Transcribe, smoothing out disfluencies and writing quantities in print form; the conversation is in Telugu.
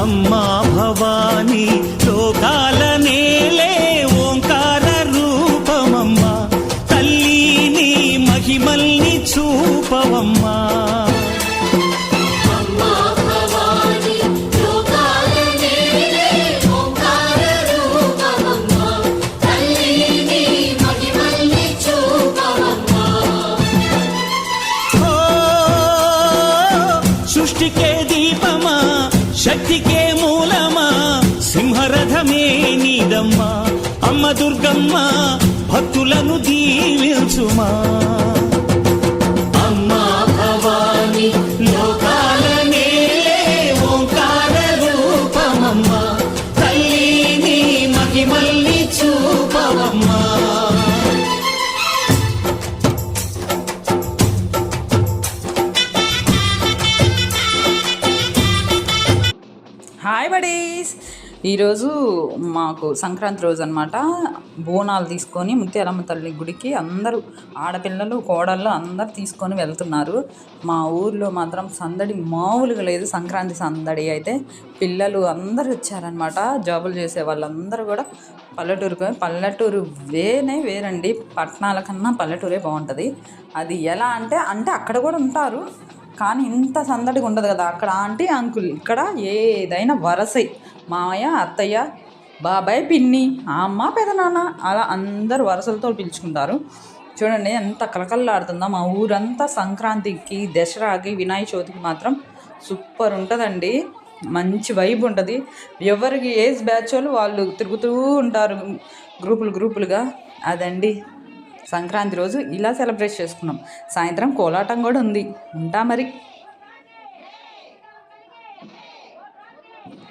అమ్మా భవానీ లోకాల నేలే ఓంకార రూపమమ్మా, తల్లి నీ మహిమల్ని చూపవమ్మా. సృష్టికే దీపమా, శక్తికే మూలమా, సింహరథమే నీదమ్మా. అమ్మ దుర్గమ్మ భక్తులను దీవించుమా. అమ్మా భవానీ లోకాల నేలే ఓంకార రూపమమ్మా, తల్లి నీ మహిమల్ని చూపవమ్మా. హాయ్ బడీస్, ఈరోజు మాకు సంక్రాంతి రోజు అనమాట. బోనాలు తీసుకొని ముత్యాలమ్మ తల్లి గుడికి అందరూ ఆడపిల్లలు కోడళ్ళు అందరూ తీసుకొని వెళ్తున్నారు. మా ఊర్లో మాత్రం సందడి మామూలుగా లేదు. సంక్రాంతి సందడి అయితే పిల్లలు అందరూ వచ్చారనమాట. జాబులు చేసే వాళ్ళందరూ కూడా పల్లెటూరు వేరండి. పట్టణాల కన్నా పల్లెటూరే బాగుంటుంది. అది ఎలా అంటే అక్కడ కూడా ఉంటారు, కానీ ఇంత సందడిగా ఉండదు కదా. అక్కడ ఆంటీ అంకుల్, ఇక్కడ ఏదైనా వరసై మామయ్య అత్తయ్య బాబాయ్ పిన్ని అమ్మ పెదనాన్న అలా అందరూ వరసలతో పిలుచుకుంటారు. చూడండి ఎంత కలకల్లాడుతుందో మా ఊరంతా. సంక్రాంతికి, దసరాకి, వినాయక చవితికి మాత్రం సూపర్ ఉంటుందండి. మంచి వైబ్ ఉంటుంది. ఎవరికి ఏజ్ బ్యాచ్ వాళ్ళు తిరుగుతూ ఉంటారు గ్రూపులుగా. అదండి సంక్రాంతి రోజు ఇలా సెలబ్రేట్ చేసుకున్నాం. సాయంత్రం కోలాటం కూడా ఉంది. ఉంటా మరి.